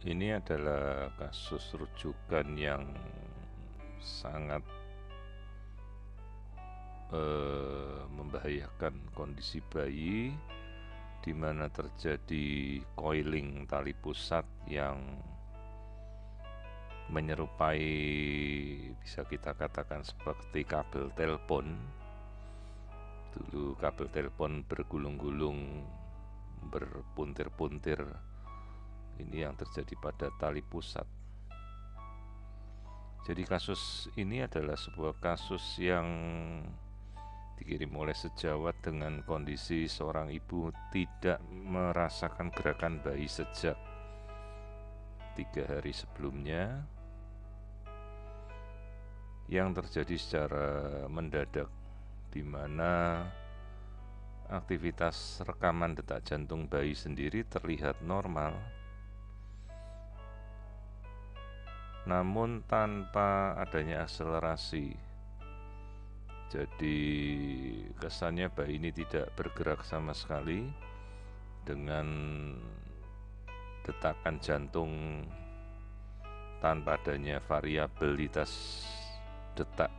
Ini adalah kasus rujukan yang sangat membahayakan kondisi bayi, di mana terjadi coiling tali pusat yang menyerupai, bisa kita katakan seperti kabel telepon. Dulu kabel telepon bergulung-gulung, berpuntir-puntir. Ini yang terjadi pada tali pusat. Jadi kasus ini adalah sebuah kasus yang dikirim oleh sejawat dengan kondisi seorang ibu tidak merasakan gerakan bayi sejak 3 hari sebelumnya, yang terjadi secara mendadak, di mana aktivitas rekaman detak jantung bayi sendiri terlihat normal, namun tanpa adanya akselerasi. Jadi kesannya bayi ini tidak bergerak sama sekali, dengan detakan jantung tanpa adanya variabilitas detak.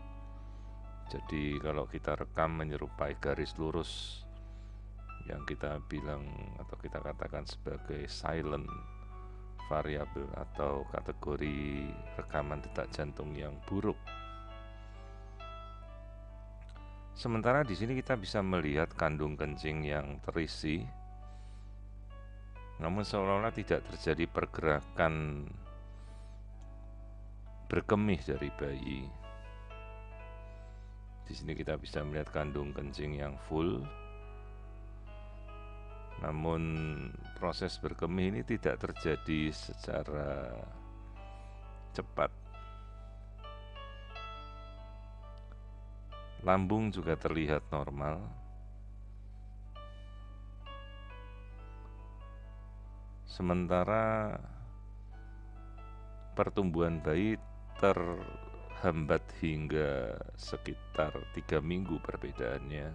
Jadi kalau kita rekam menyerupai garis lurus yang kita bilang atau kita katakan sebagai silent variable atau kategori rekaman detak jantung yang buruk. Sementara di sini kita bisa melihat kandung kencing yang terisi, namun seolah-olah tidak terjadi pergerakan berkemih dari bayi. Di sini kita bisa melihat kandung kencing yang full, namun proses berkemih ini tidak terjadi secara cepat. Lambung juga terlihat normal. Sementara pertumbuhan bayi terhambat hingga sekitar 3 minggu perbedaannya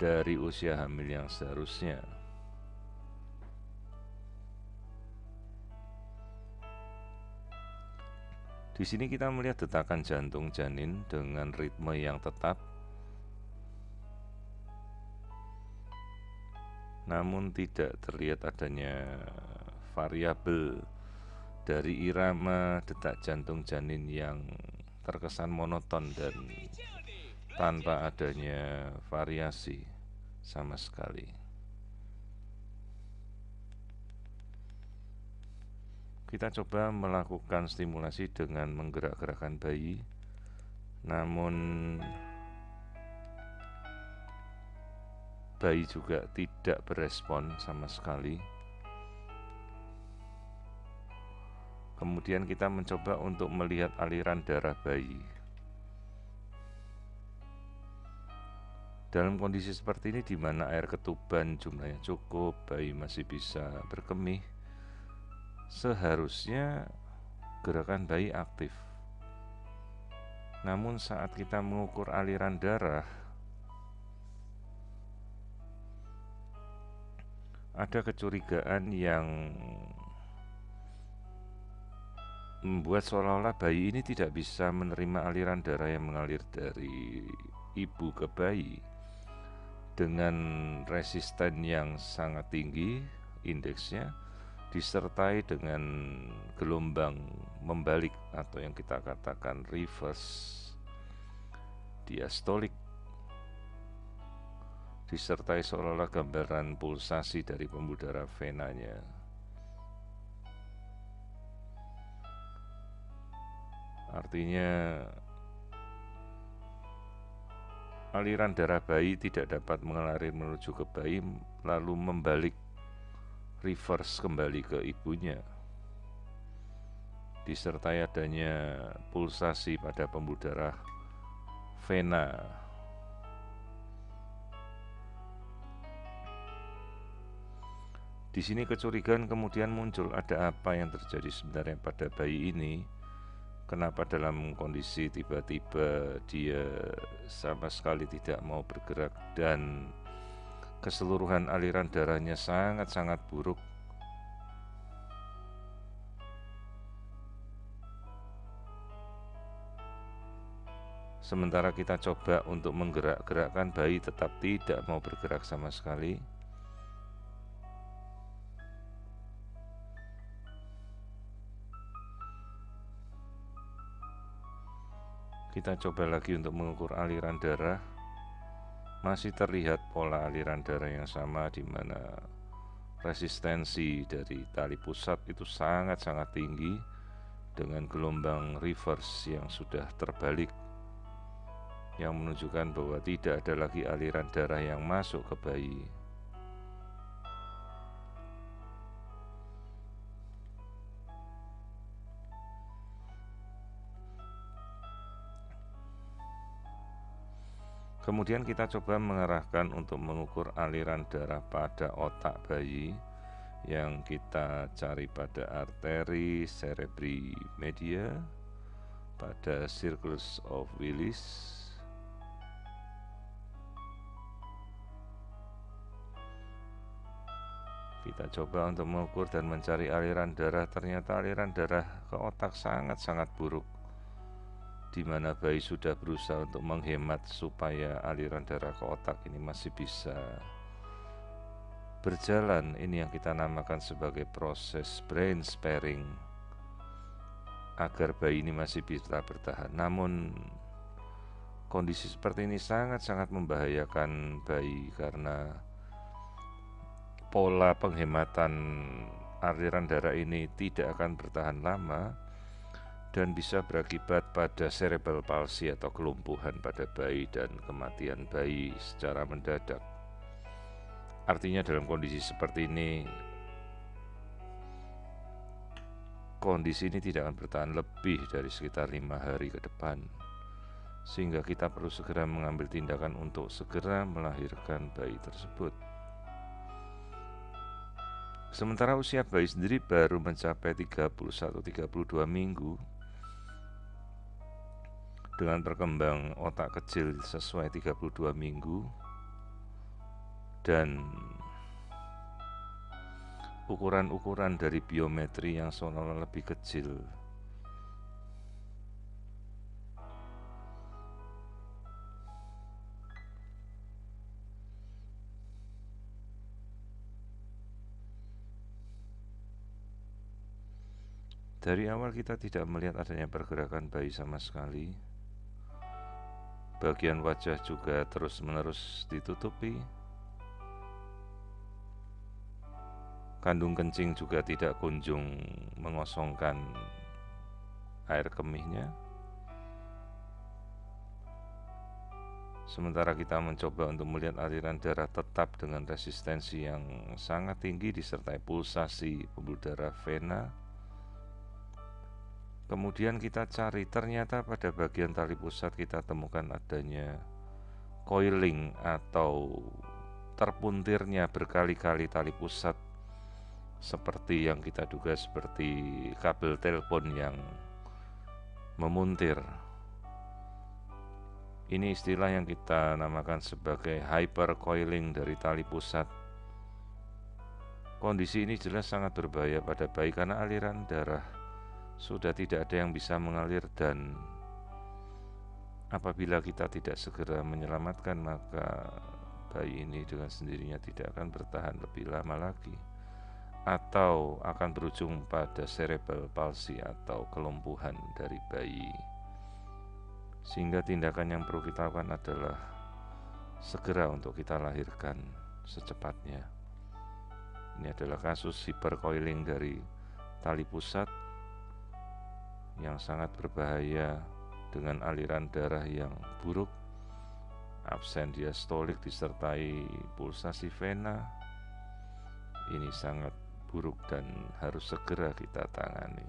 dari usia hamil yang seharusnya. Di sini kita melihat detakan jantung janin dengan ritme yang tetap, namun tidak terlihat adanya variabel dari irama detak jantung janin yang terkesan monoton dan tanpa adanya variasi sama sekali. Kita coba melakukan stimulasi dengan menggerak-gerakkan bayi, namun bayi juga tidak berespon sama sekali. Kemudian kita mencoba untuk melihat aliran darah bayi. Dalam kondisi seperti ini, di mana air ketuban jumlahnya cukup, bayi masih bisa berkemih, seharusnya gerakan bayi aktif. Namun saat kita mengukur aliran darah, ada kecurigaan yang membuat seolah-olah bayi ini tidak bisa menerima aliran darah yang mengalir dari ibu ke bayi dengan resisten yang sangat tinggi indeksnya, disertai dengan gelombang membalik atau yang kita katakan reverse diastolik, disertai seolah-olah gambaran pulsasi dari pembuluh darah venanya. Artinya aliran darah bayi tidak dapat mengalir menuju ke bayi, lalu membalik reverse kembali ke ibunya, disertai adanya pulsasi pada pembuluh darah vena. Di sini kecurigaan kemudian muncul, ada apa yang terjadi sebenarnya pada bayi ini? Kenapa dalam kondisi tiba-tiba dia sama sekali tidak mau bergerak dan keseluruhan aliran darahnya sangat-sangat buruk? Sementara kita coba untuk menggerak-gerakkan, bayi tetap tidak mau bergerak sama sekali. Kita coba lagi untuk mengukur aliran darah. Masih terlihat pola aliran darah yang sama, di mana resistensi dari tali pusat itu sangat-sangat tinggi dengan gelombang reverse yang sudah terbalik, yang menunjukkan bahwa tidak ada lagi aliran darah yang masuk ke bayi. Kemudian kita coba mengarahkan untuk mengukur aliran darah pada otak bayi, yang kita cari pada arteri cerebri media, pada circus of Willis. Kita coba untuk mengukur dan mencari aliran darah. Ternyata aliran darah ke otak sangat-sangat buruk, di mana bayi sudah berusaha untuk menghemat supaya aliran darah ke otak ini masih bisa berjalan. Ini yang kita namakan sebagai proses brain sparing, agar bayi ini masih bisa bertahan. Namun kondisi seperti ini sangat-sangat membahayakan bayi, karena pola penghematan aliran darah ini tidak akan bertahan lama dan bisa berakibat pada cerebral palsy atau kelumpuhan pada bayi dan kematian bayi secara mendadak. Artinya dalam kondisi seperti ini, kondisi ini tidak akan bertahan lebih dari sekitar 5 hari ke depan, sehingga kita perlu segera mengambil tindakan untuk segera melahirkan bayi tersebut. Sementara usia bayi sendiri baru mencapai 31-32 minggu, dengan perkembangan otak kecil sesuai 32 minggu, dan ukuran-ukuran dari biometri yang seolah-olah lebih kecil. Dari awal kita tidak melihat adanya pergerakan bayi sama sekali. Bagian wajah juga terus-menerus ditutupi. Kandung kencing juga tidak kunjung mengosongkan air kemihnya. Sementara kita mencoba untuk melihat aliran darah tetap dengan resistensi yang sangat tinggi disertai pulsasi pembuluh darah vena. Kemudian kita cari, ternyata pada bagian tali pusat kita temukan adanya coiling atau terpuntirnya berkali-kali tali pusat, seperti yang kita duga seperti kabel telepon yang memuntir. Ini istilah yang kita namakan sebagai hypercoiling dari tali pusat. Kondisi ini jelas sangat berbahaya pada bayi karena aliran darah sudah tidak ada yang bisa mengalir, dan apabila kita tidak segera menyelamatkan, maka bayi ini dengan sendirinya tidak akan bertahan lebih lama lagi, atau akan berujung pada cerebral palsy atau kelumpuhan dari bayi. Sehingga tindakan yang perlu kita lakukan adalah segera untuk kita lahirkan secepatnya. Ini adalah kasus hypercoiling dari tali pusat yang sangat berbahaya, dengan aliran darah yang buruk, absen diastolik disertai pulsasi vena. Ini sangat buruk dan harus segera kita tangani.